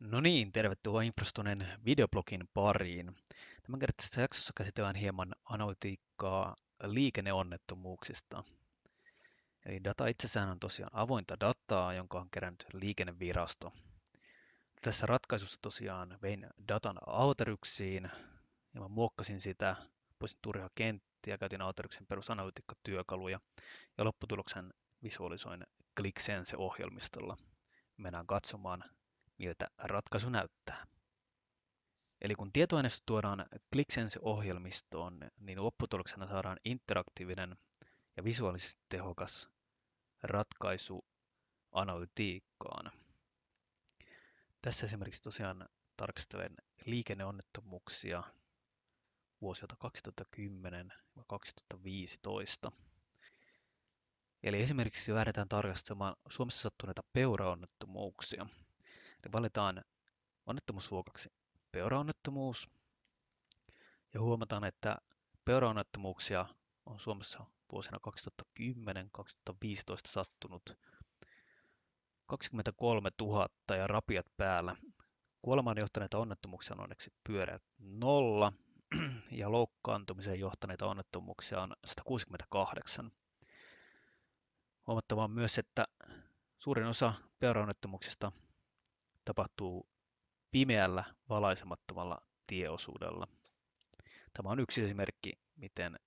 No niin, tervetuloa Infrastonen videoblogin pariin. Tämänkertaisessa jaksossa käsitellään hieman analytiikkaa liikenneonnettomuuksista. Eli data itsessään on tosiaan avointa dataa, jonka on kerännyt liikennevirasto. Tässä ratkaisussa tosiaan vein datan Alteryxiin ja mä muokkasin sitä, poistin turhaa kenttiä, käytin Alteryxin perusanalytiikkatyökaluja ja lopputuloksen visualisoin ClickSense-ohjelmistolla. Mennään katsomaan, miltä ratkaisu näyttää. Eli kun tietoaineisto tuodaan ClickSense-ohjelmistoon, niin lopputuloksena saadaan interaktiivinen ja visuaalisesti tehokas ratkaisu analytiikkaan. Tässä esimerkiksi tosiaan tarkastelen liikenneonnettomuuksia vuosilta 2010-2015. Eli esimerkiksi lähdetään tarkastelemaan Suomessa sattuneita peuraonnettomuuksia. Eli valitaan onnettomuusluokaksi peuraonnettomuus ja huomataan, että peuraonnettomuuksia on Suomessa vuosina 2010-2015 sattunut 23 000 ja rapiat päällä. Kuolemaan johtaneita onnettomuuksia on onneksi pyöreä 0 ja loukkaantumiseen johtaneita onnettomuuksia on 168. Huomattavaa on myös, että suurin osa peuraonnettomuuksista tapahtuu pimeällä valaisemattomalla tieosuudella. Tämä on yksi esimerkki, miten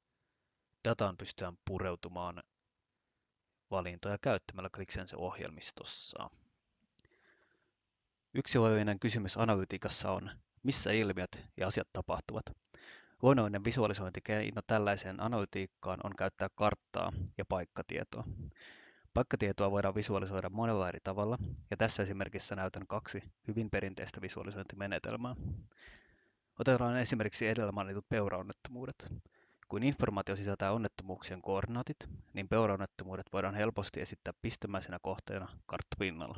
dataan pystytään pureutumaan valintoja käyttämällä ClickSense-ohjelmistossa. Yksi oleellinen kysymys analytiikassa on, missä ilmiöt ja asiat tapahtuvat. Luonnollinen visualisointikeino tällaiseen analytiikkaan on käyttää karttaa ja paikkatietoa. Paikkatietoa voidaan visualisoida monella eri tavalla, ja tässä esimerkissä näytän kaksi hyvin perinteistä visualisointimenetelmää. Otetaan esimerkiksi edellä mainitut peuraonnettomuudet. Kun informaatio sisältää onnettomuuksien koordinaatit, niin peuraonnettomuudet voidaan helposti esittää pistemäisenä kohteena karttapinnalla.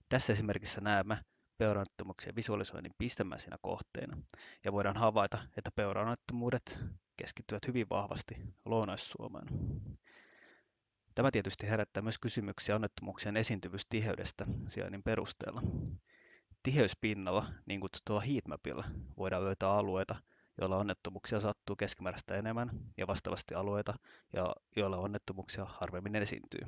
Tässä esimerkissä näemme peuraonnettomuuksien visualisoinnin pistemäisinä kohteina, ja voidaan havaita, että peuraonnettomuudet keskittyvät hyvin vahvasti Lounais-Suomeen. Tämä tietysti herättää myös kysymyksiä onnettomuuksien esiintyvyystiheydestä sijainnin perusteella. Tiheyspinnalla, niin kutsutulla heatmapilla, voidaan löytää alueita, joilla onnettomuuksia sattuu keskimääräistä enemmän ja vastaavasti alueita, joilla onnettomuuksia harvemmin esiintyy.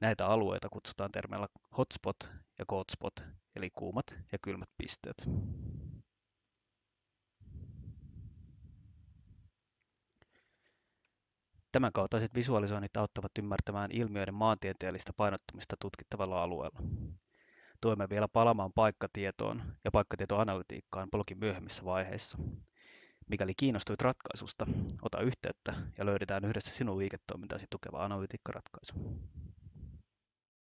Näitä alueita kutsutaan termeillä hotspot ja cold spot, eli kuumat ja kylmät pisteet. Tämänkaltaiset visualisoinnit auttavat ymmärtämään ilmiöiden maantieteellistä painottumista tutkittavalla alueella. Tulemme vielä palaamaan paikkatietoon ja paikkatietoanalytiikkaan blogin myöhemmissä vaiheissa. Mikäli kiinnostuit ratkaisusta, ota yhteyttä ja löydetään yhdessä sinun liiketoimintasi tukeva analytiikkaratkaisu.